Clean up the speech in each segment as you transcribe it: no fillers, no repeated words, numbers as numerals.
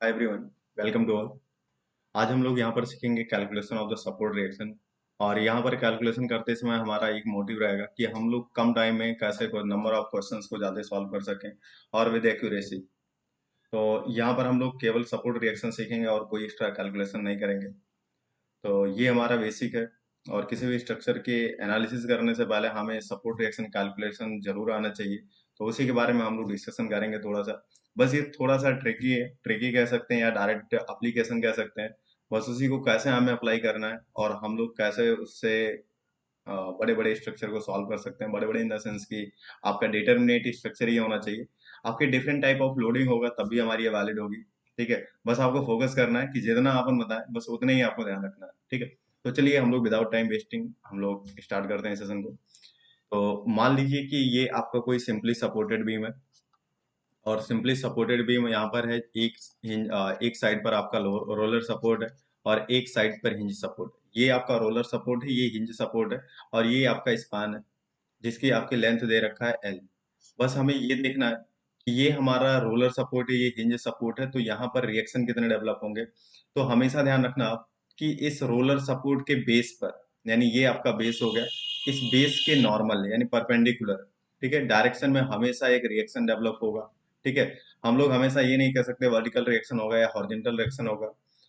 Hi everyone, welcome to all. आज हम लोग यहाँ पर सीखेंगे calculation of the support reaction. और यहाँ पर कैलकुलेशन करते समय हमारा एक मोटिव रहेगा कि हम लोग कम टाइम में कैसे नंबर ऑफ क्वेश्चंस को ज़्यादा सॉल्व कर सकें और विद एक्यूरेसी। तो यहाँ पर हम लोग केवल सपोर्ट रिएक्शन सीखेंगे और कोई एक्स्ट्रा कैलकुलेशन नहीं करेंगे। तो ये हमारा बेसिक है। और किसी भी स्ट्रक्चर के एनालिसिस करने से पहले हमें सपोर्ट रिएक्शन कैलकुलेशन जरूर आना चाहिए। तो उसी के बारे में हम लोग डिस्कशन करेंगे थोड़ा सा। बस ये थोड़ा सा ट्रिकी है, ट्रिकी कह सकते हैं या डायरेक्ट एप्लीकेशन कह सकते हैं। बस उसी को कैसे हमें अप्लाई करना है और हम लोग कैसे उससे बड़े बड़े स्ट्रक्चर को सॉल्व कर सकते हैं। बड़े बड़े इन द सेंस कि आपका डिटर्मिनेट स्ट्रक्चर ये होना चाहिए। आपके डिफरेंट टाइप ऑफ लोडिंग होगा तब भी हमारी ये वैलिड होगी। ठीक है, बस आपको फोकस करना है कि जितना अपन बताएं बस उतना ही आपको ध्यान रखना है। ठीक है, तो चलिए हम लोग विदाउट टाइम वेस्टिंग हम लोग स्टार्ट करते हैं सेशन को। तो मान लीजिए कि ये आपका कोई सिंपली सपोर्टेड बीम है। और सिंपली सपोर्टेड बीम यहाँ पर है। एक साइड पर आपका रोलर सपोर्ट है और एक साइड पर हिंज सपोर्ट है। ये आपका रोलर सपोर्ट है, ये हिंज सपोर्ट है और ये आपका स्पान है जिसकी आपकी लेंथ दे रखा है एल। बस हमें ये देखना है कि ये हमारा रोलर सपोर्ट है, ये हिंज सपोर्ट है, तो यहाँ पर रिएक्शन कितने डेवलप होंगे। तो हमेशा ध्यान रखना आप कि इस रोलर सपोर्ट के बेस पर, यानी ये आपका बेस हो गया, इस बेस के नॉर्मल यानी परपेंडिकुलर, ठीक है, डायरेक्शन में हमेशा एक रिएक्शन डेवलप होगा। ठीक है, हम लोग हमेशा ये नहीं कह सकते वर्टिकल रिएक्शन होगा या हॉरिजॉन्टल रिएक्शन होगा।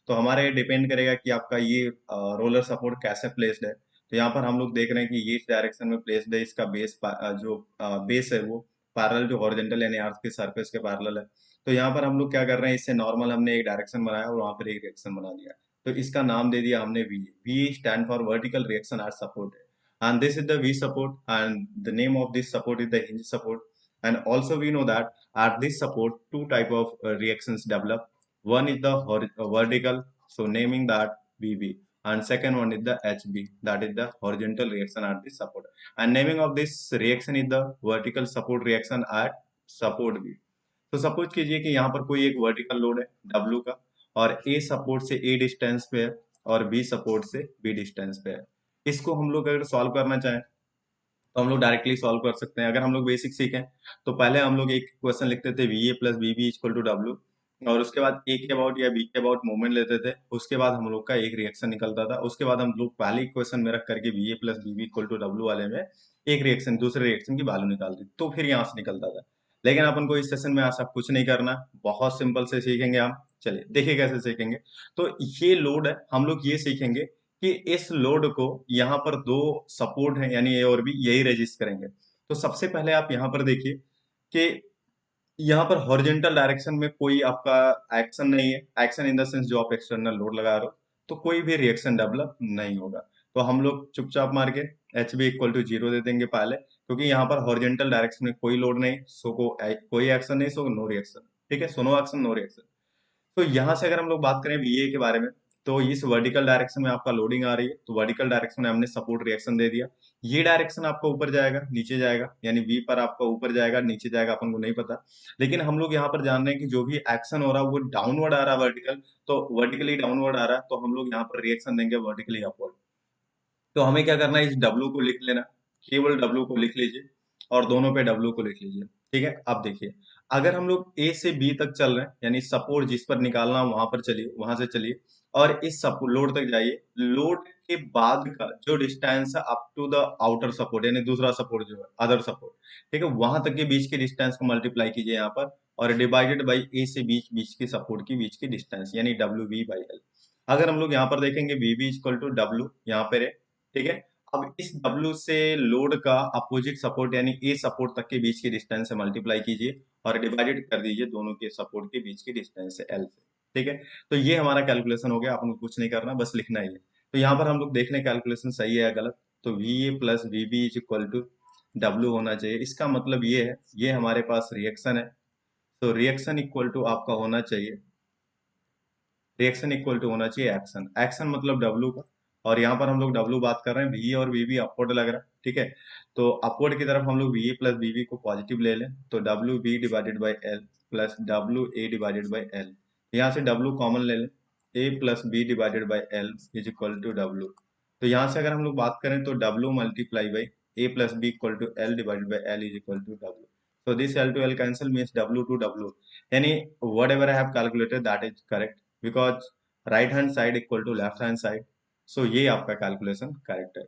तो हमारा ये डिपेंड करेगा कि आपका ये रोलर सपोर्ट कैसे प्लेस्ड है। तो यहाँ पर हम लोग देख रहे हैं कि ये इस डायरेक्शन में प्लेस्ड है, इसका बेस जो बेस है वो पैरेलल टू हॉरिजॉन्टल यानी अर्थ के सरफेस के पैरेलल है। तो यहाँ पर हम लोग क्या कर रहे हैं, इससे नॉर्मल हमने एक डायरेक्शन बनाया और वहां पर एक रिएक्शन बना दिया। तो इसका नाम दे दिया हमने V. V stand for vertical reaction at support, and this is the V support, and the name of this support is the hinge support. And also we know that at this support two type of reactions develop. One is the vertical, so naming that VB, and second one is the HB, that is the horizontal reaction at this support. And naming of this reaction is the vertical support reaction at support B. तो suppose कीजिए कि यहाँ पर कोई एक vertical load है W का, और A सपोर्ट से A डिस्टेंस पे है और B सपोर्ट से B डिस्टेंस पे है। इसको हम लोग अगर सॉल्व करना चाहें तो हम लोग डायरेक्टली सॉल्व कर सकते हैं। अगर हम लोग बेसिक सीखें तो पहले हम लोग एक क्वेश्चन लिखते थे V A plus B B equal to W, और उसके बाद ए के अबाउट या बी के अबाउट मूवमेंट लेते थे। उसके बाद हम लोग का एक रिएक्शन निकलता था। उसके बाद हम लोग पहले क्वेश्चन में रख करके V A plus B B equal to W वाले में एक रिएक्शन दूसरे रिएक्शन की वैल्यू निकालते तो फिर यहाँ से निकलता था। लेकिन अपन को इस सेशन में ऐसा कुछ नहीं करना, बहुत सिंपल से सीखेंगे हम। चलिए देखिए कैसे सीखेंगे। तो ये लोड है, हम लोग ये सीखेंगे कि इस लोड को यहाँ पर दो सपोर्ट है यानी ए और बी, यही रेजिस्ट करेंगे। तो सबसे पहले आप यहाँ पर देखिए कि यहाँ पर हॉरिजेंटल डायरेक्शन में कोई आपका एक्शन नहीं है। एक्शन इन द सेंस जो आप एक्सटर्नल लोड लगा रहे हो, तो कोई भी रिएक्शन डेवलप नहीं होगा। तो हम लोग चुपचाप मार के H B equal to zero दे देंगे पहले, क्योंकि यहाँ पर हॉरिजेंटल डायरेक्शन में कोई लोड नहीं, सो कोई एक्शन नहीं, सो नो रिएक्शन। ठीक है, so no action no reaction. तो यहाँ से अगर हम लोग बात करें VA के बारे में, तो इस वर्टिकल डायरेक्शन में आपका लोडिंग आ रही है, तो वर्टिकल डायरेक्शन में हमने सपोर्ट रिएक्शन दे दिया। ये डायरेक्शन आपका ऊपर जाएगा नीचे जाएगा, यानी V पर आपका ऊपर जाएगा नीचे जाएगा अपन को नहीं पता। लेकिन हम लोग यहाँ पर जान रहे हैं कि जो भी एक्शन हो रहा है वो डाउनवर्ड आ रहा है वर्टिकल, तो वर्टिकली डाउनवर्ड आ रहा है, तो हम लोग यहाँ पर रिएक्शन देंगे वर्टिकली अपवर्ड। तो हमें क्या करना है, इस W को लिख लेना, केवल W को लिख लीजिए और दोनों पे W को लिख लीजिए। ठीक है, अब देखिए अगर हम लोग A से B तक चल रहे हैं, यानी सपोर्ट जिस पर निकालना वहां पर चलिए, वहां से चलिए और इस सपोर्ट लोड तक जाइए। लोड के बाद का जो डिस्टेंस है up to the outer support, यानी दूसरा सपोर्ट जो है अदर सपोर्ट, ठीक है, वहां तक के बीच के डिस्टेंस को मल्टीप्लाई कीजिए यहाँ पर, और डिवाइडेड बाई ए से बीच बीच के सपोर्ट की बीच की डिस्टेंस, यानी डब्ल्यू बी बाई एल। अगर हम लोग यहाँ पर देखेंगे V B equal to W यहाँ पर है। ठीक है, अब इस W से लोड का अपोजिट सपोर्ट यानी ए सपोर्ट तक के बीच की डिस्टेंस से मल्टीप्लाई कीजिए और डिवाइडेड कर दीजिए दोनों के सपोर्ट के बीच की डिस्टेंस से एल से। ठीक है, तो ये हमारा कैलकुलेशन हो गया, अपन को कुछ नहीं करना, बस लिखना ही है। तो यहाँ पर हम लोग देख लें कैलकुलेशन सही है या गलत। तो V A plus V B is equal to W होना चाहिए। इसका मतलब ये है, ये हमारे पास रिएक्शन है, तो रिएक्शन इक्वल टू आपका होना चाहिए, रिएक्शन इक्वल टू होना चाहिए एक्शन। एक्शन मतलब डब्ल्यू का, और यहाँ पर हम लोग डब्ल्यू बात कर रहे हैं, वी और वी भी अपवर्ड लग रहा है। ठीक है, तो अपवर्ड की तरफ हम लोग वी प्लस वी को पॉजिटिव ले लें, तो W B divided by L plus W A divided by L. यहाँ से डब्ल्यू कॉमन ले लें, A plus B divided by L is equal to W. तो यहाँ से अगर हम लोग बात करें तो W multiply by A plus B equal to L divided by L is equal to W. So this L to L cancel means W to W. यानी whatever I have calculated that is correct because right hand side equal to left hand side. So ये आपका calculation correct है।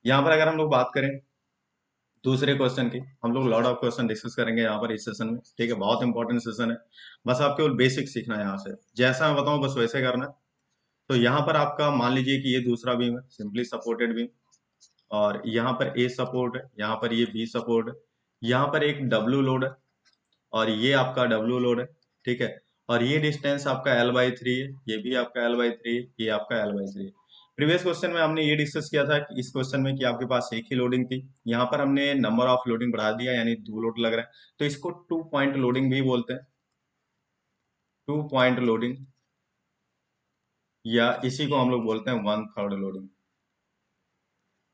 यहाँ पर अगर हम लोग बात करें दूसरे क्वेश्चन की, हम लोग लॉट ऑफ क्वेश्चन डिस्कस करेंगे यहाँ पर इस सेशन में, ठीक है। बहुत इंपॉर्टेंट सेशन है, बस आपको बेसिक सीखना है यहाँ से, जैसा मैं बताऊँ बस वैसे करना। तो यहाँ पर आपका मान लीजिए कि ये दूसरा बीम है, सिंपली सपोर्टेड बीम, और यहाँ पर ए सपोर्ट है, यहाँ पर ये बी सपोर्ट है, यहाँ पर एक डब्ल्यू लोड है, और ये आपका डब्ल्यू लोड है, ठीक है। और ये डिस्टेंस आपका L/3 है, ये भी आपका L/3 है, ये आपका L/3 है। प्रीवियस क्वेश्चन में हमने ये डिस्कस किया था कि इस क्वेश्चन में कि आपके पास एक ही लोडिंग थी, यहाँ पर हमने नंबर ऑफ लोडिंग बढ़ा दिया, यानी 2 लोड लग रहा है, तो इसको 2 पॉइंट लोडिंग भी बोलते हैं, 2 पॉइंट लोडिंग, या इसी को हम लोग बोलते हैं 1/3 loading.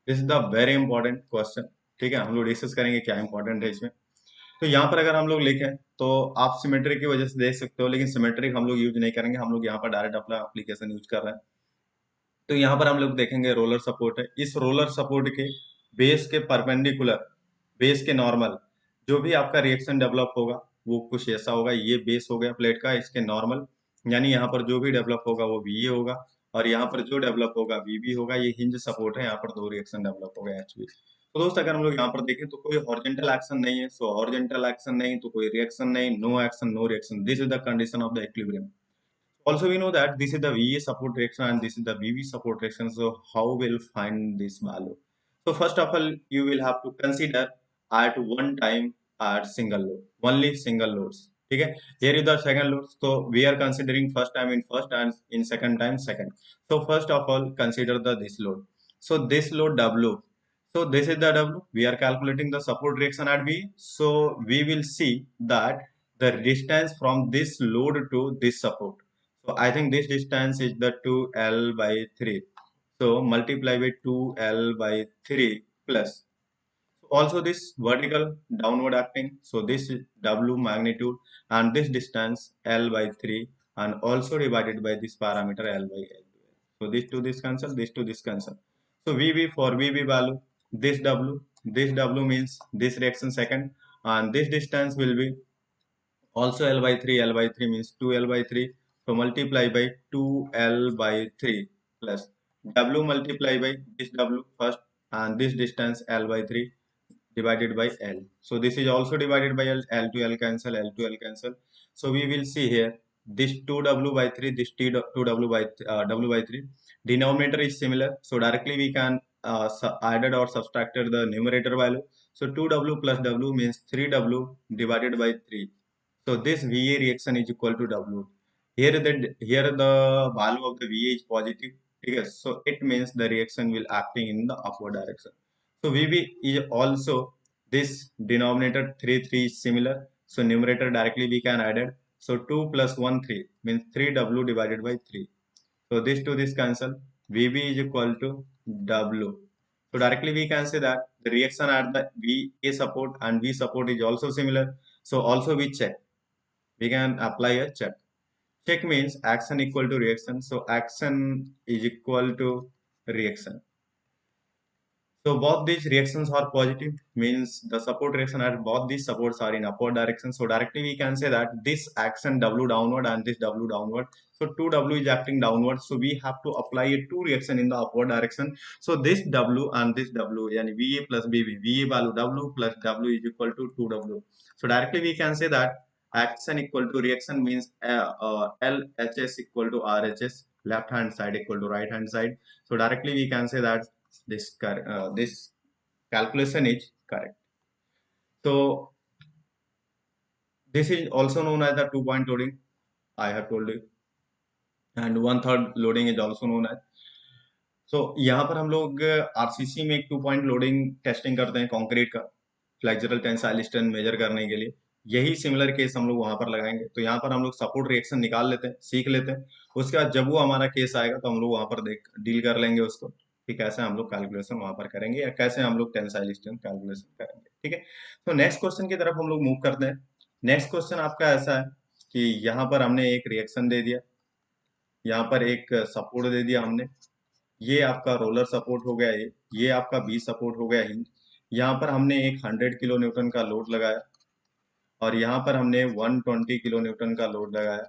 This is the very important question, ठीक है। हम लोग डिस्कस करेंगे क्या इंपॉर्टेंट है इसमें। तो यहाँ पर अगर हम लोग लिखें तो आप सिमेट्री की वजह से देख सकते हो, लेकिन सिमेट्रिक हम लोग यूज नहीं करेंगे, हम लोग यहाँ पर डायरेक्ट अपना एप्लीकेशन यूज कर रहे हैं। तो यहाँ पर हम लोग देखेंगे रोलर सपोर्ट है, इस रोलर सपोर्ट के बेस के परपेंडिकुलर, बेस के नॉर्मल जो भी आपका रिएक्शन डेवलप होगा वो कुछ ऐसा होगा। ये बेस हो गया प्लेट का, इसके नॉर्मल, यानी यहाँ पर जो भी डेवलप होगा वो वी होगा, और यहाँ पर जो डेवलप होगा वी होगा। ये हिंज सपोर्ट है, यहाँ पर 2 रिएक्शन डेवलप हो गया एचवी। तो दोस्त अगर हम लोग यहाँ पर देखें तो कोई हॉरिजॉन्टल एक्शन नहीं है, सो हॉरिजॉन्टल एक्शन नहीं तो कोई रिएक्शन नहीं, no action no reaction, this is the condition of the equilibrium. Also, we know that this is the VA support reaction and this is the VB support reaction. So, how will find this value? So, first of all, you will have to consider at one time at single load, only single loads. Okay, here is the second load. So, we are considering first time in first and in second time second. So, first of all, consider the this load. So, this load W. So, this is the W. We are calculating the support reaction at V. So, we will see that the distance from this load to this support. So I think this distance is the 2L/3. So multiply by 2L/3 plus. Also this vertical downward acting. So this is W magnitude and this distance L/3 and also divided by this parameter L/L. So this to this cancel, this to this cancel. So VB for VB value, this W means this reaction second, and this distance will be also L/3 means 2L/3. So multiply by 2L/3 plus W multiply by this W first and this distance L/3 divided by L. So this is also divided by L. L to L cancel, L to L cancel. So we will see here this 2W/3, this 2W/3. Denominator is similar. So directly we can added or subtracted the numerator value. So 2W plus W means 3W divided by 3. So this VA reaction is equal to W. Here the value of the VA is positive. Okay, so it means the reaction will acting in the upward direction. So VB is also this denominator 3 is similar. So numerator directly we can add it. So 2 plus 1 3 means 3W divided by 3. So this to this cancel. VB is equal to W. So directly we can say that the reaction at the VA support and V support is also similar. So also we check. We can apply a check. Check means action equal to reaction. So action is equal to reaction. So both these reactions are positive, means the support reaction at both these supports are in upward direction. So directly we can say that this action W downward and this W downward. So 2W is acting downward. So we have to apply a 2 reaction in the upward direction. So this W and this W, yani VA plus BB, VA value W plus W is equal to 2W. So directly we can say that action equal to reaction means LHS equal to RHS, left hand side equal to right hand side. So directly we can say that this calculation is correct. So this is also known as the 2 point loading, I have told you, and 1/3 loading is also known as. So यहाँ पर हम लोग RCC में एक 2 point loading testing करते हैं concrete का, flexural tensile strength major करने के लिए। यही सिमिलर केस हम लोग वहां पर लगाएंगे। तो यहाँ पर हम लोग सपोर्ट रिएक्शन निकाल लेते हैं, सीख लेते हैं। उसके बाद जब वो हमारा केस आएगा तो हम लोग वहां पर देख डील कर लेंगे उसको कि कैसे हम लोग कैलकुलेशन वहां पर करेंगे या कैसे हम लोग टेंसाइल स्ट्रेंथ कैलकुलेशन करेंगे, ठीक है। तो नेक्स्ट क्वेश्चन की तरफ हम लोग मूव करते हैं। नेक्स्ट क्वेश्चन आपका ऐसा है कि यहाँ पर हमने एक रिएक्शन दे दिया, यहाँ पर एक सपोर्ट दे दिया हमने, ये आपका रोलर सपोर्ट हो गया, ये आपका बी सपोर्ट हो गया हिंज। यहाँ पर हमने एक 100 किलो न्यूटन का लोड लगाया, और यहाँ पर हमने 120 किलो न्यूटन का लोड लगाया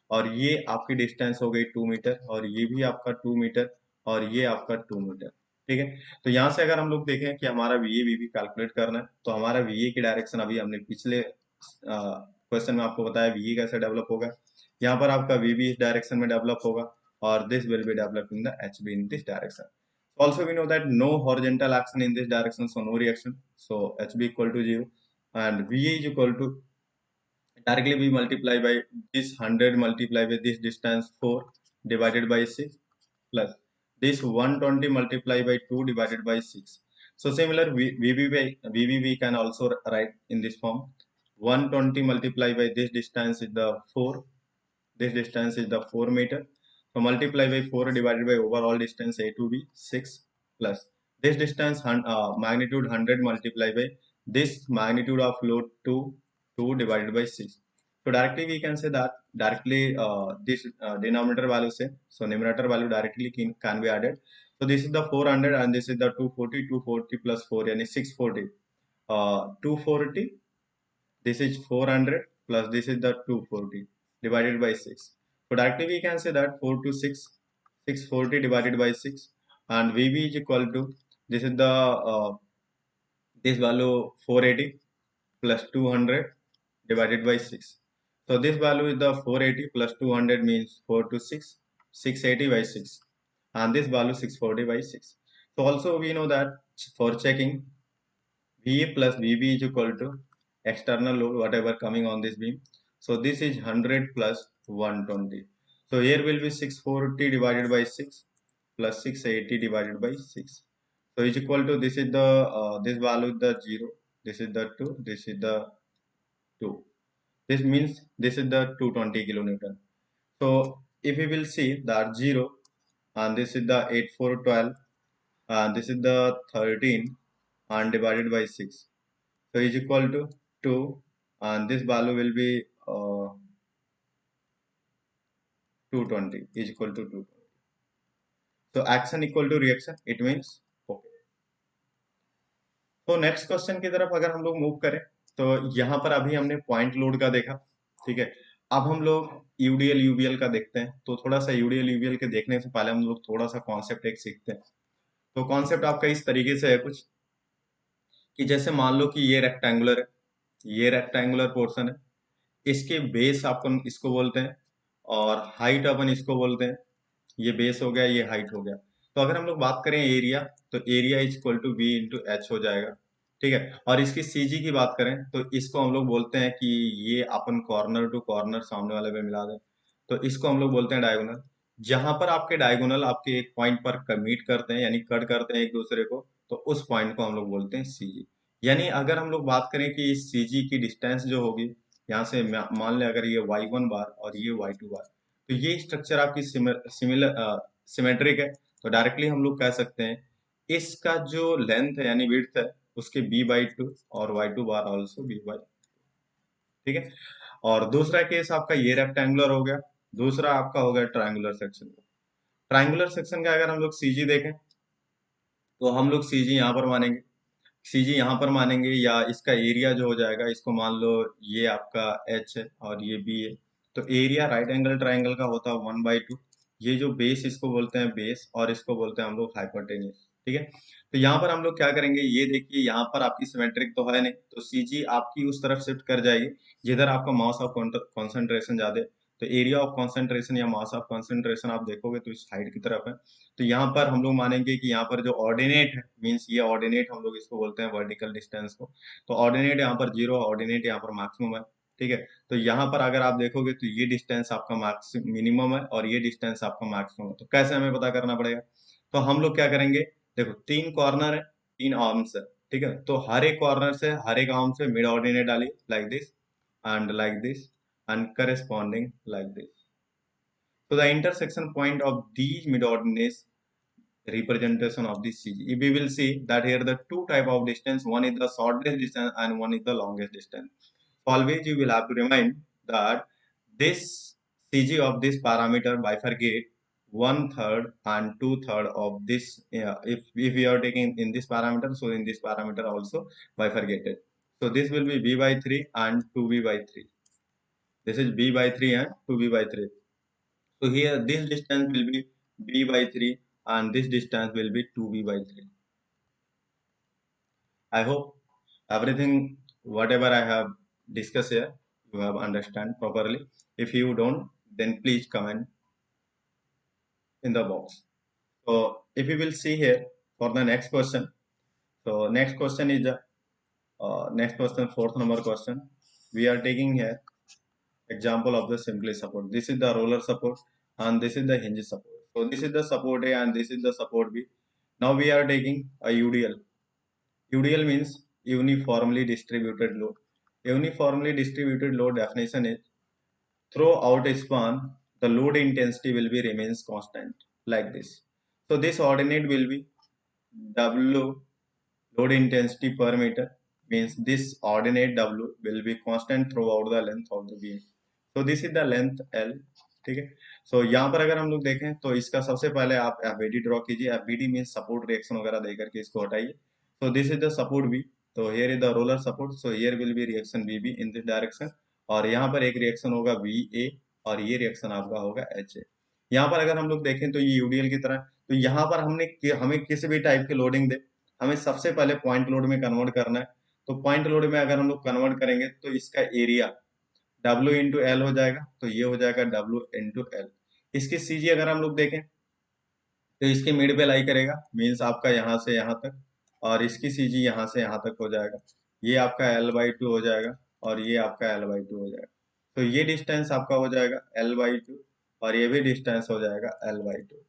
और ये आपकी डिस्टेंस हो गई 2 मीटर और ये भी आपका 2 मीटर और ये आपका 2 मीटर। ठीक है, तो यहाँ से अगर हम लोग देखें कि हमारा वी वी कैलकुलेट करना है तो हमारा वी की डायरेक्शन अभी हमने पिछले क्वेश्चन में आपको बताया वी कैसे डेवलप होगा। यहाँ पर आपका वी इस डायरेक्शन में डेवलप होगा और this will be develop in the H be in this direction. Also we know that no horizontal action in this direction, so no reaction. So HB equal to 0 and VA is equal to directly we multiply by this 100 multiply by this distance 4 divided by 6 plus this 120 multiply by 2 divided by 6. So similar VB we can also write in this form. 120 multiply by this distance is the 4. This distance is the 4 meter. So multiply by 4 divided by overall distance A to B 6 plus this distance magnitude 100 multiply by this magnitude of load 2 divided by 6. So directly we can say that directly this denominator value say, so numerator value directly can be added. So this is the 400 and this is the 240, 240 plus 4 yani 640. 240, this is 400 plus this is the 240 divided by 6. So directly we can say that 4 to 6, 640 divided by 6 and VB is equal to, this is the this value 480 plus 200 divided by 6. So this value is the 480 plus 200 means 4 to 6, 680 by 6 and this value 640 by 6. So also we know that for checking VA plus VB is equal to external load whatever coming on this beam. So this is 100 plus 120. So here will be 640 divided by 6 plus 680 divided by 6. So is equal to, this is the this value is the 0, this is the 2, this is the 2. This means this is the 220 kilonewton. So if we will see that 0 and this is the 8412 and this is the 13 and divided by 6. So is equal to 2 and this value will be 220 is equal to 220. So action equal to reaction, it means okay. तो next question की तरफ अगर हम लोग move करें तो यहाँ पर अभी हमने पॉइंट लोड का देखा, ठीक है। अब हम लोग यूडीएल यूबीएल का देखते हैं। तो थोड़ा सा यूडीएल यूबीएल के देखने से पहले हम लोग थोड़ा सा कॉन्सेप्ट एक सीखते हैं। तो कॉन्सेप्ट आपका इस तरीके से है कुछ कि जैसे मान लो कि ये रेक्टेंगुलर है, ये रेक्टेंगुलर पोर्शन है, इसके बेस अपन इसको बोलते हैं और हाइट अपन इसको बोलते हैं। ये बेस हो गया, ये हाइट हो गया। तो अगर हम लोग बात करें एरिया, तो area is equal to B into H हो जाएगा, ठीक है। और इसकी सीजी की बात करें तो इसको हम लोग बोलते हैं कि ये अपन कॉर्नर टू कॉर्नर सामने वाले पे मिला दें, तो इसको हम लोग बोलते हैं डायगोनल। जहां पर आपके डायगोनल आपके एक पॉइंट पर मीट करते हैं यानी कट करते हैं एक दूसरे को, तो उस पॉइंट को हम लोग बोलते हैं सीजी। यानी अगर हम लोग बात करें कि सीजी की डिस्टेंस जो होगी, यहाँ से मान लें अगर ये y1 बार और ये y2 बार, तो ये स्ट्रक्चर आपकी सिमेट्रिक है। तो डायरेक्टली हम लोग कह सकते हैं इसका जो लेंथ है यानी विड्थ है उसके b/2 और y2 बार ऑल्सो b/2, ठीक है। और दूसरा केस आपका ये रेक्टेंगुलर हो गया, दूसरा आपका हो गया ट्रायंगुलर सेक्शन। ट्रायंगुलर सेक्शन का अगर हम लोग सीजी देखें तो हम लोग सीजी यहाँ पर मानेंगे, सीजी यहाँ पर मानेंगे, या इसका एरिया जो हो जाएगा इसको मान लो ये आपका एच है और ये बी है। तो एरिया राइट एंगल ट्राइंगल का होता है 1/2। ये जो बेस इसको बोलते हैं बेस और इसको बोलते हैं हम लोग हाइपोटेन्यूज, ठीक है। तो यहाँ पर हम लोग क्या करेंगे, ये देखिए यहाँ पर आपकी सिमेट्रिक तो है नहीं, तो सीजी आपकी उस तरफ शिफ्ट कर जाएगी जिधर आपका मास ऑफ कॉन्सेंट्रेशन ज्यादा है। तो एरिया ऑफ कॉन्सेंट्रेशन या मास ऑफ कॉन्सेंट्रेशन आप देखोगे तो इस साइड की तरफ है। तो यहाँ पर हम लोग मानेंगे कि यहाँ पर जो ऑर्डिनेट है, मीन्स ये ऑर्डिनेट हम लोग इसको बोलते हैं वर्टिकल डिस्टेंस को। तो ऑर्डिनेट यहाँ पर 0, ऑर्डिनेट यहाँ पर मैक्सिमम है, ठीक है। तो यहाँ पर अगर आप देखोगे तो ये डिस्टेंस आपका मिनिमम है और ये डिस्टेंस आपका मैक्सिमम है। तो कैसे हमें पता करना पड़ेगा, तो हम लोग क्या करेंगे, देखो 3 कॉर्नर है, 3 आर्म्स है, ठीक है। तो हर एक कॉर्नर से हर एक आर्म से मिड ऑर्डिनेट डालिए like this and corresponding like this. So the intersection point of these mid ordinates representation of this CG. We will see that here the two type of distance, one is the shortest distance and one is the longest distance. Always you will have to remind that this CG of this parameter bifurcate 1/3 and 2/3 of this. If we are taking in this parameter, so in this parameter also bifurcated. So this will be b by 3 and 2b by 3. This is b by 3 and 2b by 3. So here this distance will be b by 3 and this distance will be 2b by 3. I hope everything whatever I have discussed here you have understand properly. If you don't, then please comment in the box. So if you will see here for the next question. So next question is the next question, fourth number question. We are taking here example of the simply support. This is the roller support and this is the hinge support. So this is the support A and this is the support B. Now we are taking a UDL. UDL means uniformly distributed load. Uniformly distributed load definition is throughout a span, the load intensity will be remains constant like this. So this ordinate will be W load intensity per meter, means this ordinate W will be constant throughout the length of the beam. So this is the length L. ठीक है. So यहाँ पर अगर हम लोग देखें तो इसका सबसे पहले आप FBD ड्रॉ कीजिए. FBD मीन्स सपोर्ट रिएक्शन वगैरह दे करके इसको हटाइए. So this is the support B. तो here is the roller support. So here will be reaction BB in this direction. और यहाँ पर एक रिएक्शन होगा VA और ये रिएक्शन आपका होगा HA. यहाँ पर अगर हम लोग देखें तो ये UDL की तरह. तो यहाँ पर हमें किसी भी टाइप की लोडिंग दे, हमें सबसे पहले पॉइंट लोड में कन्वर्ट करना है. तो पॉइंट लोड में अगर हम लोग कन्वर्ट करेंगे तो इसका एरिया W इंटू एल हो जाएगा. तो ये हो जाएगा W इंटू एल. इसकी सीजी अगर हम लोग देखें तो इसके मिड पे लाई करेगा, मीन्स आपका यहाँ से यहाँ तक, और इसकी सीजी यहाँ से यहाँ तक हो जाएगा. ये आपका L/2 हो जाएगा और ये आपका L/2 हो जाएगा. तो ये डिस्टेंस आपका हो जाएगा L/2 और ये भी डिस्टेंस हो जाएगा L/2.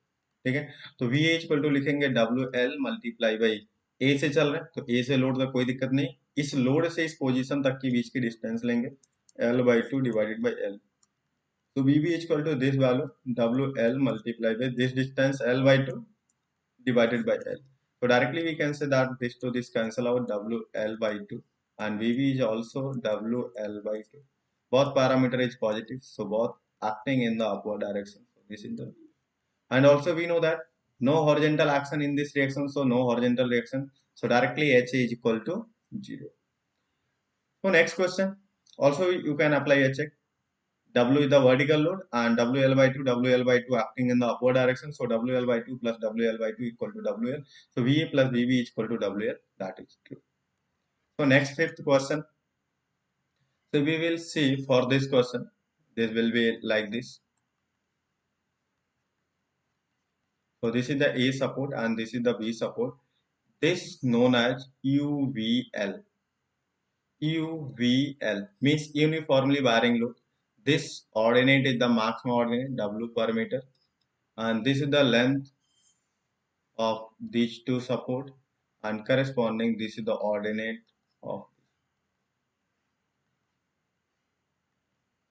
ठीक है. तो V इक्वल टू लिखेंगे WL मल्टीप्लाई बाई ए से चल रहे हैं तो ए से लोड तक कोई दिक्कत नहीं. इस लोड से इस पोजीशन तक की बीच की डिस्टेंस लेंगे L/2 divided by L. So VB is equal to this value WL multiplied by this distance L/2 divided by L. So directly we can say that this to this cancel out WL/2 and VB is also WL/2. Both parameter is positive, so both acting in the upward direction. So this is the, and also we know that no horizontal action in this reaction, so no horizontal reaction. So directly HA is equal to 0. So next question. Also you can apply HA. W is the vertical load and WL/2 acting in the upward direction. So WL/2 plus WL/2 equal to WL. So VA plus VB is equal to WL. That is true. So next fifth question. So we will see for this question. This will be like this. So this is the A support and this is the B support. This known as UVL. UVL means uniformly varying load. This ordinate is the maximum ordinate W per meter and this is the length of these two support and corresponding this is the ordinate of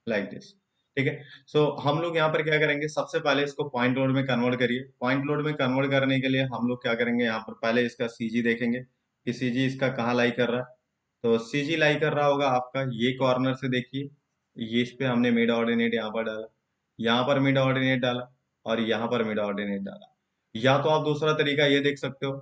like this. ठीक है. सो हम लोग यहाँ पर क्या करेंगे, सबसे पहले इसको पॉइंट लोड में कन्वर्ट करिए. पॉइंट लोड में कन्वर्ट करने के लिए हम लोग क्या करेंगे, यहाँ पर पहले इसका सीजी देखेंगे कि सीजी इसका कहाँ लाई कर रहा है. तो सीजी लाई कर रहा होगा आपका ये कॉर्नर से. देखिए ये इस पे हमने मिड ऑर्डिनेट यहाँ पर डाला, यहाँ पर मिड ऑर्डिनेट डाला और यहाँ पर मिड ऑर्डिनेट डाला. या तो आप दूसरा तरीका ये देख सकते हो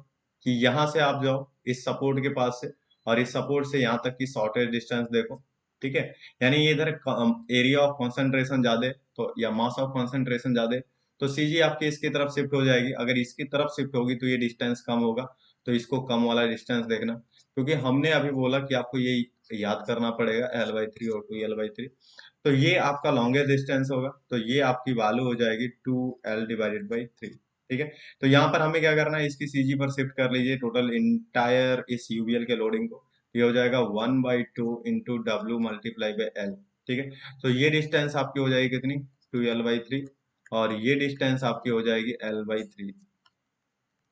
कि यहाँ से आप जाओ इस सपोर्ट के पास से और इस सपोर्ट से यहाँ तक की शॉर्टेज डिस्टेंस देखो. ठीक है. यानी ये इधर एरिया ऑफ कॉन्सेंट्रेशन ज्यादा तो या मास ऑफ कॉन्सेंट्रेशन ज्यादा तो सीजी आपकी इसकी तरफ शिफ्ट हो जाएगी. अगर इसकी तरफ शिफ्ट होगी तो ये डिस्टेंस कम होगा. तो इसको कम वाला डिस्टेंस देखना, क्योंकि हमने अभी बोला कि आपको ये याद करना पड़ेगा L/3 और 2L/3. तो ये आपका लॉन्गेस्ट डिस्टेंस होगा तो ये आपकी वैल्यू हो जाएगी 2L डिवाइडेड बाई 3. ठीक है. तो यहाँ पर हमें क्या करना है, इसकी सीजी पर शिफ्ट कर लीजिए टोटल इंटायर इस यूबीएल के लोडिंग को. ये हो जाएगा 1/2 into W multiply by L. ठीक है. तो ये डिस्टेंस आपकी हो जाएगी कितनी, 2L/3 और ये डिस्टेंस आपकी हो जाएगी L/3.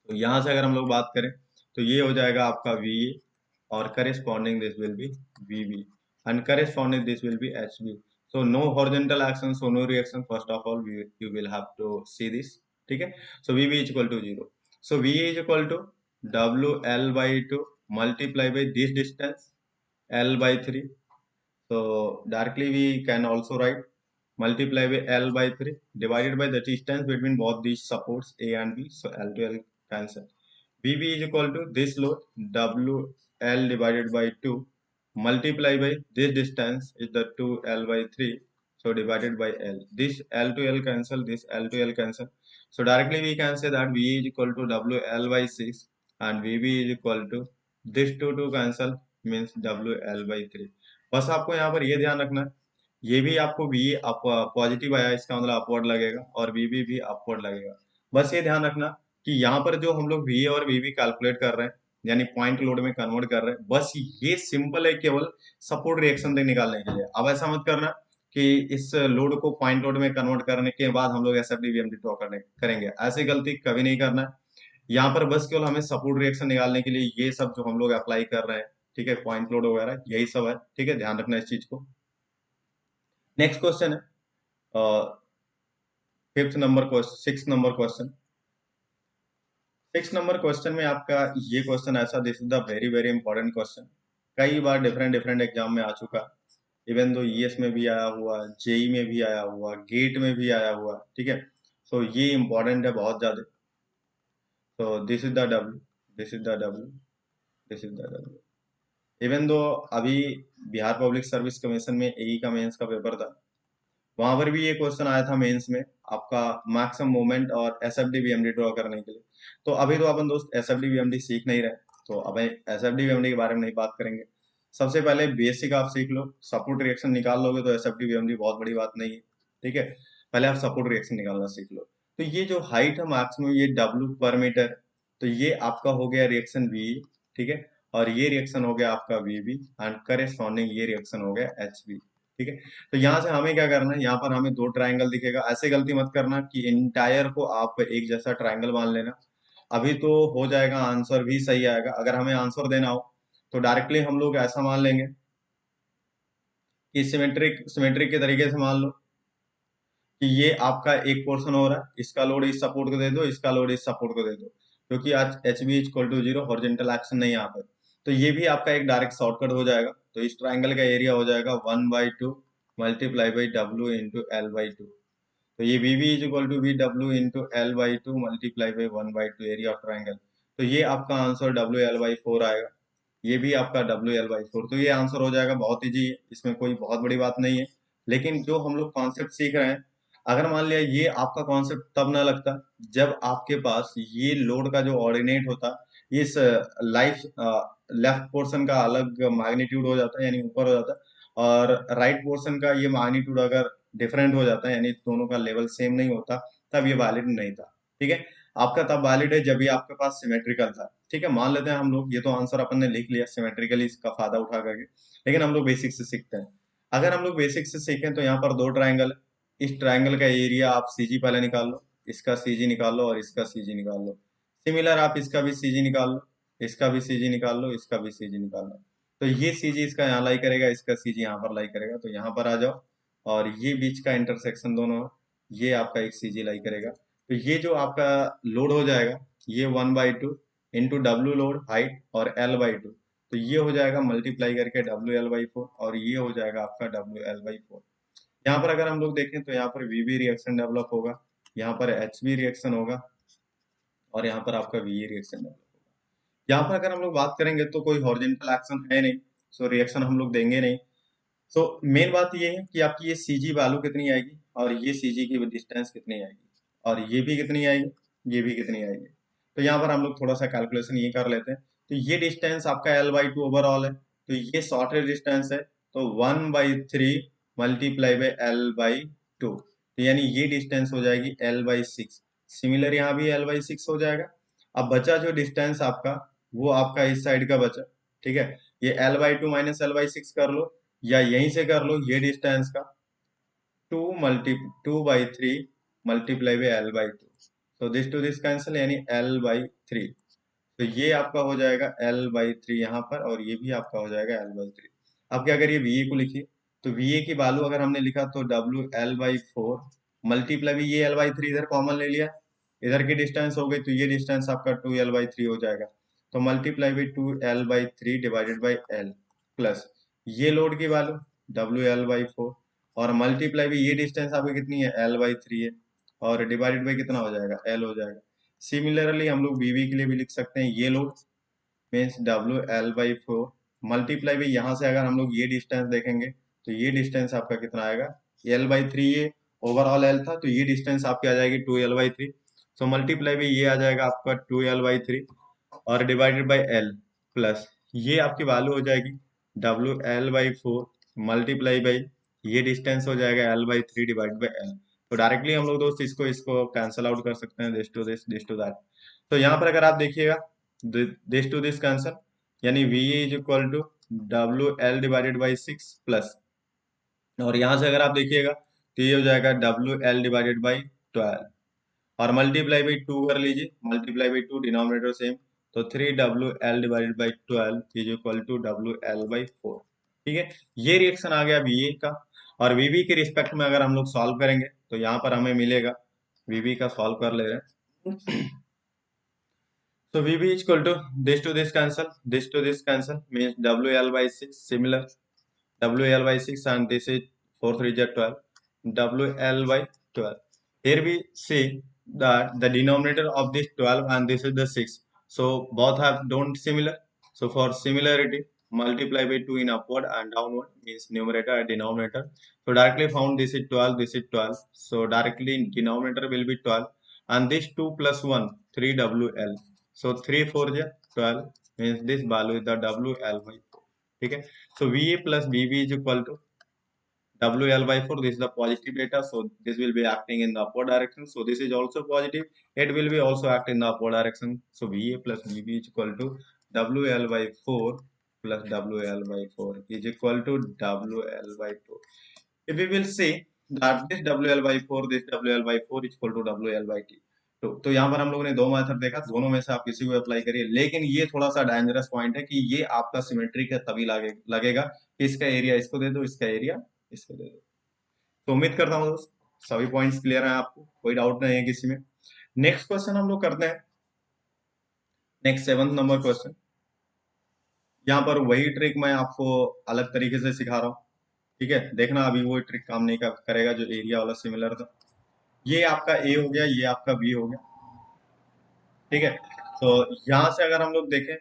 तो यहाँ से अगर हम लोग बात करें तो ये हो जाएगा आपका VA और corresponding this will be VB and corresponding this will be HB. So no horizontal action, so no reaction. First of all, you will have to see this. ठीक है. So VB is equal to 0. So VA is equal to WL/2 multiply by this distance L/3. So directly we can also write multiply by L/3 divided by the distance between both these supports A and B. So L to L cancel. VB is equal to this load WL divided by 2 multiply by this distance is the 2L by 3, so divided by L. This L to L cancel, this L to L cancel, so directly we can say that V is equal to WL by 6 and VB is equal to this 2 cancel means WL by 3. बस आपको यहाँ पर ये ध्यान रखना है, ये भी आपको V अप पॉजिटिव आया इसका मतलब अपवर्ड लगेगा और VB भी अपवर्ड लगेगा। बस ये ध्यान रखना कि यहाँ पर जो हम लोग V और VB कैलकुलेट कर रहे हैं यानी पॉइंट लोड में कन्वर्ट कर रहे हैं, बस ये सिंपल है केवल सपोर्ट रिएक्शन तक निकालने के लिए। अब ऐसा मत करना कि इस लोड को पॉइंट लोड में कन्वर्ट करने के बाद हम लोग एसएफडी वीएमडी ड्रॉ करेंगे, ऐसी गलती कभी नहीं करना है। यहाँ पर बस केवल हमें सपोर्ट रिएक्शन निकालने के लिए ये सब जो हम लोग अप्लाई कर रहे हैं, ठीक है, पॉइंट लोड वगैरह यही सब है, ठीक है, ध्यान रखना इस चीज को। नेक्स्ट क्वेश्चन है fifth number question, six number question. Six number question में आपका ये क्वेश्चन ऐसा, this is the very very important question, कई बार डिफरेंट डिफरेंट एग्जाम में आ चुका, इवन दो ईएस में भी आया हुआ, जेई में भी आया हुआ, गेट में भी आया हुआ, ठीक है। सो ये इंपॉर्टेंट है बहुत ज्यादा। तो this is the W, this is the W, this is the W. Even though अभी बिहार पब्लिक सर्विस कमीशन में एई का मेंस का पेपर था, वहां पर भी ये क्वेश्चन आया था मेंस में आपका मैक्सिमम मोमेंट और एसएफडी वीएमडी ड्रॉ करने के लिए। तो अभी तो अपन दोस्त एसएफडी वीएमडी सीख नहीं रहे, तो अब एसएफडी वीएमडी के बारे में नहीं बात करेंगे। सबसे पहले बेसिक आप सीख लो, सपोर्ट रिएक्शन निकाल लोगे तो एसएफडी वीएमडी बहुत बड़ी बात नहीं है, ठीक है। पहले आप सपोर्ट रिएक्शन निकालना सीख लो। तो ये जो हाइट है मैक्सिमम ये डब्ल्यू पर मीटर, तो ये आपका हो गया रिएक्शन वी, ठीक है, और ये रिएक्शन हो गया आपका वीबी एंड करेस्पॉन्डिंग ये रिएक्शन हो गया एचबी, ठीक है। तो यहाँ से हमें क्या करना है, यहाँ पर हमें दो ट्राइंगल दिखेगा, ऐसे गलती मत करना कि इंटायर को आप एक जैसा ट्राइंगल मान लेना, अभी तो हो जाएगा, आंसर भी सही आएगा। अगर हमें आंसर देना हो तो डायरेक्टली हम लोग ऐसा मान लेंगे कि सिमेट्रिक सिमेट्रिक के तरीके से मान लो कि ये आपका एक पोर्शन हो रहा है, इसका लोड इस सपोर्ट को दे दो, इसका लोड इस सपोर्ट को दे दो, क्योंकि आज H B equal to zero, horizontal action नहीं यहाँ पर, तो ये भी आपका एक डायरेक्ट शॉर्टकट हो जाएगा। तो इस ट्राइंगल का एरिया हो जाएगा 1/2 multiply by W into L by two, तो ये V B is equal to V W into L by two multiply by 1/2 area of triangle. तो ये आपका answer W L by four आएगा, ये भी आपका डब्ल्यू एल बाई फोर। तो ये आंसर हो जाएगा, बहुत ईजी है, इसमें कोई बहुत बड़ी बात नहीं है। लेकिन जो हम लोग कॉन्सेप्ट सीख रहे हैं, अगर मान लिया ये आपका कॉन्सेप्ट तब ना लगता जब आपके पास ये लोड का जो ऑर्डिनेट होता, इस लाइफ लेफ्ट पोर्शन का अलग मैग्नीट्यूड हो जाता है यानी ऊपर हो जाता है, और राइट पोर्शन का ये मैग्नीट्यूड अगर डिफरेंट हो जाता है यानी दोनों का लेवल सेम नहीं होता, तब ये वैलिड नहीं था, ठीक है। आपका तब वैलिड है जब ये आपके पास सिमेट्रिकल था, ठीक है। मान लेते हैं हम लोग, ये तो आंसर अपन ने लिख लिया सिमेट्रिकली इसका फायदा उठा करके, लेकिन हम लोग बेसिक से सीखते हैं। अगर हम लोग बेसिक से सीखें तो यहाँ पर दो ट्राइंगल, इस ट्राइंगल का एरिया आप सीजी पहले निकाल लो, इसका सीजी निकाल लो और इसका सीजी निकाल लो। सिमिलर आप इसका भी सीजी निकाल लो, इसका भी सीजी निकाल लो, इसका भी सीजी निकाल लो। तो ये सीजी इसका यहाँ लाई करेगा, इसका सीजी यहाँ पर लाई करेगा, तो यहाँ पर आ जाओ, और ये बीच का इंटरसेक्शन दोनों ये आपका एक सीजी लाई करेगा। तो ये जो आपका लोड हो जाएगा ये 1/2 इंटू डब्ल्यू लोड हाइट और एल बाई टू, तो ये हो जाएगा मल्टीप्लाई करके डब्ल्यू एल बाई फोर, और ये हो जाएगा आपका डब्ल्यू एल बाई फोर। यहाँ पर अगर हम लोग देखें तो यहाँ पर वीबी रिएक्शन डेवलप होगा, यहाँ पर एच बी रिएक्शन होगा, और यहाँ पर आपका वी रिएक्शन डेवलप होगा। यहाँ पर अगर हम लोग बात करेंगे तो कोई हॉरिजॉन्टल एक्शन है नहीं, सो रिएक्शन हम लोग देंगे नहीं। सो मेन बात ये है कि आपकी ये सीजी वैल्यू कितनी आएगी और ये सीजी की डिस्टेंस कितनी आएगी, और ये भी कितनी आएगी, ये भी कितनी आएगी। तो यहाँ पर हम लोग थोड़ा सा कैलकुलेशन ये कर लेते हैं। तो ये डिस्टेंस आपका एल बाई टू ओवरऑल है, तो ये शॉर्टेज डिस्टेंस है, तो 1/3 multiply by L by two, तो यानी ये डिस्टेंस हो जाएगी एल बाई सिक्स। सिमिलर यहाँ भी एल बाई सिक्स हो जाएगा। अब बचा जो डिस्टेंस आपका, वो आपका इस साइड का बचा, ठीक है। ये L by to minus L by six कर लो, या यहीं से कर लो ये डिस्टेंस का 2/3 multiply by L by two, तो दिस टू दिस कैंसिल यानी एल बाई थ्री। तो ये आपका हो जाएगा एल बाई थ्री यहाँ पर, और ये भी आपका हो जाएगा एल बाई थ्री। अब क्या करिए, वी ए को लिखिए, तो वी ए की वैल्यू अगर हमने लिखा तो W L by four multiply भी ये एल बाई थ्री इधर कॉमन ले लिया, इधर की डिस्टेंस हो गई, तो ये डिस्टेंस आपका 2L/3 हो जाएगा, तो multiply by 2L/3 divided by L, plus ये लोड की वैल्यू WL/4, और मल्टीप्लाई भी ये डिस्टेंस आपकी कितनी है L/3 है, और डिवाइडेड बाई कितना हो जाएगा L हो जाएगा। सिमिलरली हम लोग BB के लिए भी लिख सकते हैं, ये load means WL/4 multiply by यहाँ से अगर हम लोग ये डिस्टेंस देखेंगे तो ये डिस्टेंस आपका कितना आएगा, L/3, ये ओवरऑल L था, तो ये डिस्टेंस आपकी आ जाएगी 2L/3। सो मल्टीप्लाई बाई ये आ जाएगा आपका 2L/3 और डिवाइडेड बाई L प्लस ये आपकी वैल्यू हो जाएगी WL/4 मल्टीप्लाई बाई ये डिस्टेंस हो जाएगा L/3 डिवाइड बाई L। तो डायरेक्टली हम लोग दोस्त इसको इसको कैंसिल आउट कर सकते हैं, दिस टू दैट। तो यहाँ पर अगर आप देखिएगा दिस टू दिस कैंसिल, यानी V is equal to WL divided by 6 plus, और यहाँ से अगर आप देखिएगा तो ये हो जाएगा WL डिवाइडेड बाई 12 और मल्टीप्लाई बाई 2 कर लीजिए, मल्टीप्लाई बाई 2 डिनोमिनेटर सेम, तो 3WL divided by 12 is equal to WL/4। ठीक है, ये रिएक्शन आ गया VA का। और VB के रिस्पेक्ट में अगर हम लोग सॉल्व करेंगे तो यहाँ पर हमें मिलेगा, VB का सॉल्व कर ले रहे हैं। So VB is equal to this cancel means WL/6 similar, WL/6 and this is 4 3 is 12, WL/12. Here we see that the denominator of this 12 and this is the 6. So both have don't similar. So for similarity, multiply by 2 in upward and downward means numerator and denominator. So directly found this is 12, this is 12. So directly denominator will be 12 and this 2 plus 1, 3WL. So 3 4 is 12 means this value is the WL/4. Okay. So VA plus VB is equal to WL/4. This is the positive data, so this will be acting in the upward direction. So this is also positive, it will be also act in the upward direction. So VA plus VB is equal to WL/4 plus WL/4 is equal to WL/4. If we will see that this WL/4 is equal to WL/T, तो यहाँ पर हम लोगों ने दो method देखा, दोनों में से आप किसी को अप्लाई करिए, लेकिन ये थोड़ा सा डेंजरस पॉइंट है कि ये आपका सिमेट्रिक है तभी लगेगा कि इसका एरिया इसको दे दो, इसका एरिया इसको दे दो। तो उम्मीद करता हूँ दोस्त सभी पॉइंट्स क्लियर हैं, आपको कोई डाउट नहीं है किसी में। नेक्स्ट क्वेश्चन हम लोग करते हैं, नेक्स्ट 7th नंबर क्वेश्चन। यहाँ पर वही ट्रिक मैं आपको अलग तरीके से सिखा रहा हूँ, ठीक है। देखना अभी वो ट्रिक काम नहीं करेगा जो एरिया वाला सिमिलर था। ये आपका ए हो गया, ये आपका बी हो गया, ठीक है। तो यहाँ से अगर हम लोग देखें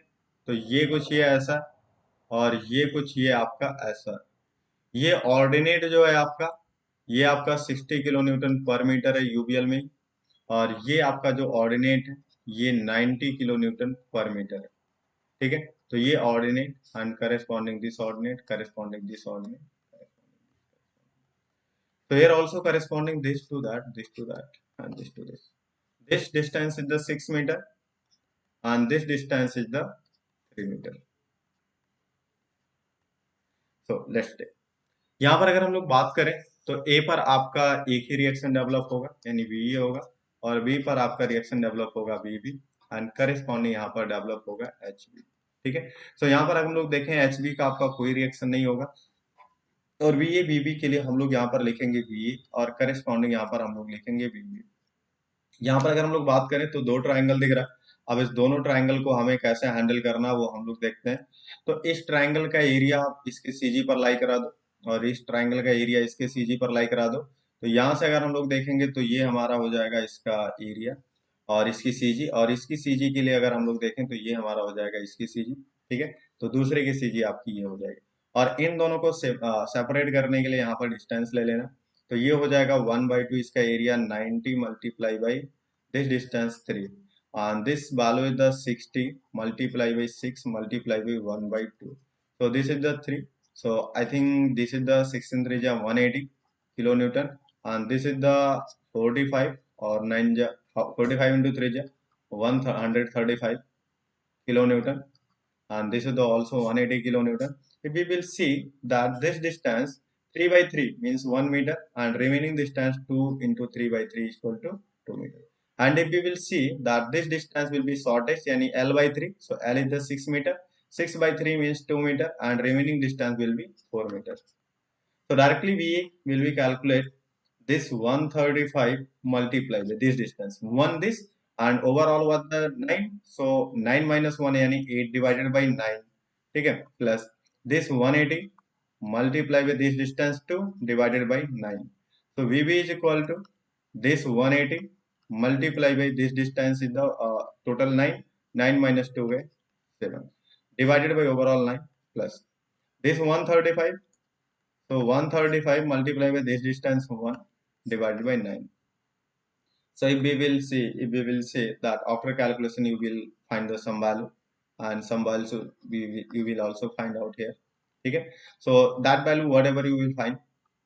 तो ये कुछ ये ऐसा और ये कुछ ये आपका ऐसा। ये ऑर्डिनेट जो है आपका, ये आपका 60 किलो न्यूटन पर मीटर है यूबीएल में, और ये आपका जो ऑर्डिनेट है ये 90 किलो न्यूटन पर मीटर है, ठीक है। तो ये ordinate and corresponding this ordinate, corresponding this ordinate, so here also corresponding this to that, this to that, and this to this. This distance is the 6 meter and this distance is the 3 meter. So let's take, यहाँ पर अगर हम लोग बात करें तो A पर आपका एक ही रिएक्शन डेवलप होगा यानी VE होगा, और B पर आपका रिएक्शन डेवलप होगा VB एंड करेस्पॉन्डिंग यहाँ पर डेवलप होगा HB, ठीक है। सो यहाँ पर हम लोग देखें HB का आपका कोई रिएक्शन नहीं होगा, और VA VB के लिए हम लोग यहाँ पर लिखेंगे VA और करेस्पॉन्डिंग यहाँ पर हम लोग लिखेंगे VB। यहाँ पर अगर हम लोग बात करें तो दो ट्राइंगल दिख रहा है, अब इस दोनों ट्राइंगल को हमें कैसे हैंडल करना वो हम लोग देखते हैं। तो इस ट्राइंगल का एरिया आप इसके सीजी पर लाई करा दो और इस ट्राइंगल का एरिया इसके सीजी पर लाई करा दो। तो यहाँ से अगर हम लोग देखेंगे तो ये हमारा हो जाएगा इसका एरिया और इसकी सीजी, और इसकी सीजी के लिए अगर हम लोग देखें तो ये हमारा हो जाएगा इसकी सीजी, ठीक है। तो दूसरे की सीजी आपकी ये हो जाएगी, और इन दोनों को सेपरेट करने के लिए यहाँ पर डिस्टेंस ले लेना। तो ये हो जाएगा 1/2 इसका area 90 multiply by this distance 3 and this value is the 60 multiply by 6 multiply by 1/2, so this is the 3, so I think this is the 6 in 3 is 180 kilonewton and this is the 45 or 9 45 into 3 is 135 kilonewton and this is the also 180 kilonewton. If we will see that this distance 3/3 means 1 meter and remaining distance 2 into 3/3 is equal to 2 meter. And if we will see that this distance will be shortest yani L/3, so L is the 6 meter, 6/3 means 2 meter and remaining distance will be 4 meters. So directly we will be calculate this 135 multiplied by this distance 1 this and overall what the 9, so 9 minus 1 yani 8 divided by 9, ठीक है, plus this 180 multiply with this distance 2 divided by 9, so VB is equal to this 180 multiply by this distance is the total 9, 9 minus 2 है 7 divided by overall 9 plus this 135. So 135 multiplied by this distance 1 divided by 9. So if we will say that after calculation you will find the sum value, and sum value so you will also find out here. Okay, so that value whatever you will find,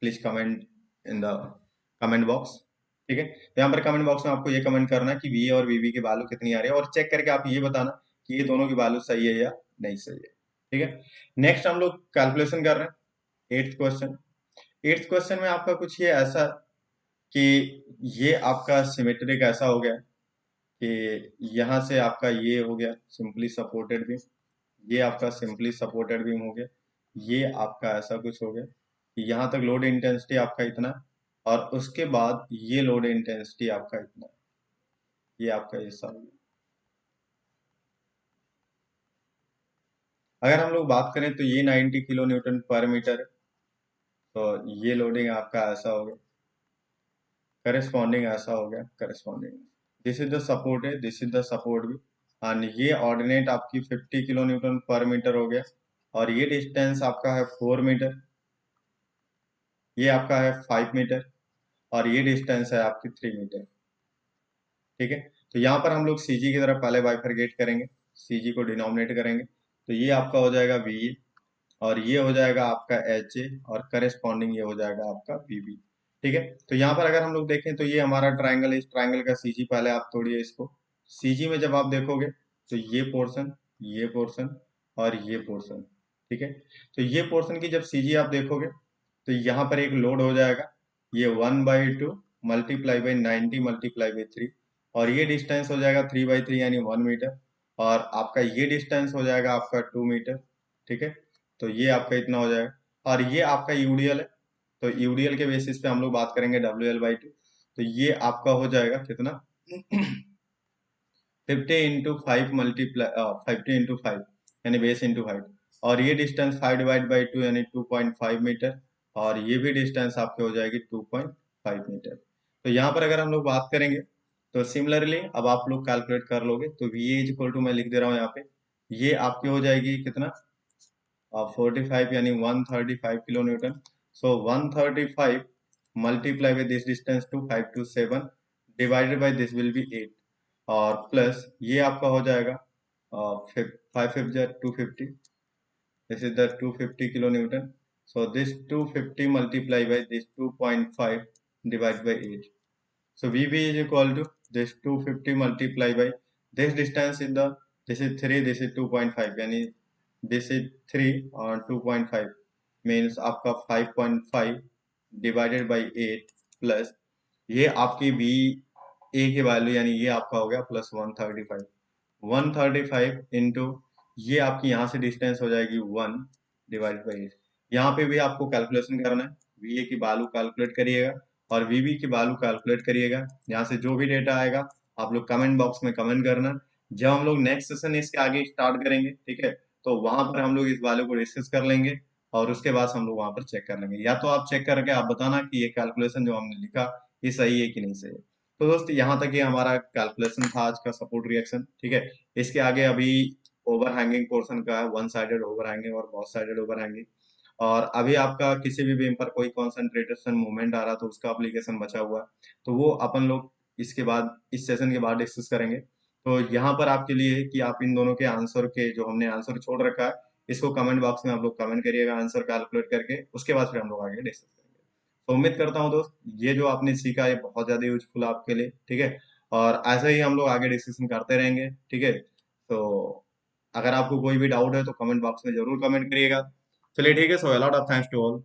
please comment in the comment box. ठीक है, यहाँ पर comment box में आपको ये comment करना है कि वी और वीवी की वैल्यू कितनी आ रही है, और चेक करके आप ये बताना कि ये दोनों की वैल्यू सही है या नहीं सही है। ठीक है, नेक्स्ट हम लोग कैलकुलेशन कर रहे हैं एट्थ क्वेश्चन। एट्थ क्वेश्चन में आपका कुछ ये ऐसा कि ये आपका सिमेट्रिक ऐसा हो गया कि यहाँ से आपका ये हो गया सिंपली सपोर्टेड बीम, ये आपका सिंपली सपोर्टेड बीम हो गया, ये आपका ऐसा कुछ हो गया कि यहाँ तक लोड इंटेंसिटी आपका इतना, और उसके बाद ये लोड इंटेंसिटी आपका इतना, ये आपका हिस्सा हो गया। अगर हम लोग बात करें तो ये 90 किलो न्यूटन पर मीटर है, तो ये लोडिंग आपका ऐसा हो गया, करस्पॉन्डिंग ऐसा हो गया, corresponding this is the support है, दिस इज द सपोर्ट भी, एंड ये ऑर्डिनेट आपकी 50 किलो न्यूटन पर मीटर हो गया, और ये डिस्टेंस आपका है 4 मीटर, ये आपका है 5 मीटर, और ये डिस्टेंस है आपकी 3 मीटर। ठीक है, तो यहाँ पर हम लोग सीजी की तरफ पहले बाइफरगेट करेंगे, सीजी को डिनोमिनेट करेंगे, तो ये आपका हो जाएगा वी, और ये हो जाएगा आपका एच ए, और करस्पॉन्डिंग ये हो जाएगा आपका वीबी। ठीक है, तो यहाँ पर अगर हम लोग देखें तो ये हमारा ट्राइंगल है, इस ट्राइंगल का सीजी पहले आप तोड़िए इसको। सीजी में जब आप देखोगे तो ये पोर्शन, ये पोर्शन और ये पोर्शन। ठीक है, तो ये पोर्शन की जब सीजी आप देखोगे तो यहाँ पर एक लोड हो जाएगा, ये 1/2 मल्टीप्लाई बाई 90 मल्टीप्लाई बाई 3, और ये डिस्टेंस हो जाएगा 3/3 यानी 1 मीटर, और आपका ये डिस्टेंस हो जाएगा आपका 2 मीटर। ठीक है, तो ये आपका इतना हो जाएगा, और ये आपका यूडीएल है, तो यूडीएल के बेसिस पे हम लोग बात करेंगे WL/2, तो ये आपका हो जाएगा कितना 50 × 5 मल्टीप्लाई 50 × 5 यानी बेस इंटू हाइट, और ये डिस्टेंस 5/2 यानी 2.5 मीटर, और ये भी डिस्टेंस आपके हो जाएगी 2.5 मीटर। तो यहाँ पर अगर हम लोग बात करेंगे तो सिमिलरली अब आप लोग कैलकुलेट कर लोगे, तो वी इज इक्वल टू मैं लिख दे रहा हूँ यहाँ पे, ये आपकी हो जाएगी कितना 45 यानी 135 kilo Newton. So 135 multiply with this distance 2527 divided by this will be 8, और प्लस ये आपका हो जाएगा 5 5 this is the 250 kilo Newton. So this 250 multiply by this 2.5 divide by 8, so VB is equal to this 250 multiply by this distance is the, this is 3, this is 2.5 यानी this is 3 और 2.5 means आपका 5.5 divided by 8 plus ये आपकी V A की value यानी ये आपका हो गया प्लस 135 इंटू ये आपकी यहाँ से डिस्टेंस हो जाएगी 1 डिवाइड बाई 8। यहाँ पे भी आपको कैलकुलेशन करना है, VA की वैल्यू कैलकुलेट करिएगा और VB की वैल्यू कैलकुलेट करिएगा। यहाँ से जो भी डेटा आएगा आप लोग कमेंट बॉक्स में कमेंट करना। जब हम लोग नेक्स्ट सेशन इसके आगे स्टार्ट करेंगे, ठीक है, तो वहां पर हम लोग इस वैल्यू को डिस्कस कर लेंगे, और उसके बाद हम लोग वहां पर चेक कर लेंगे, या तो आप चेक करके आप बताना कि ये कैलकुलेशन जो हमने लिखा ये सही है कि नहीं सही है। तो दोस्त यहाँ तक ये हमारा कैलकुलेशन था आज का सपोर्ट रिएक्शन। ठीक है, इसके आगे अभी ओवर हैंगिंग पोर्शन का है, वन साइडेड ओवर हैंगिंग और क्रॉस साइडेड ओवर हैंगिंग, और अभी आपका किसी भी बीम पर कोई कॉन्सेंट्रेशन मूवमेंट आ रहा तो उसका एप्लीकेशन बचा हुआ है, तो वो अपन लोग इसके बाद इस सेशन के बाद डिस्कस करेंगे। तो यहाँ पर आपके लिए है कि आप इन दोनों के आंसर के जो हमने आंसर छोड़ रखा है इसको कमेंट बॉक्स में आप लोग कमेंट करिएगा आंसर कैलकुलेट करके, उसके बाद फिर हम लोग आगे डिस्कस करेंगे। तो उम्मीद करता हूँ दोस्त ये जो आपने सीखा है बहुत ज्यादा यूजफुल आपके लिए। ठीक है, और ऐसे ही हम लोग आगे डिस्कशन करते रहेंगे। ठीक है, तो अगर आपको कोई भी डाउट है तो कमेंट बॉक्स में जरूर कमेंट करिएगा। चलिए ठीक है, so a lot of thanks to all.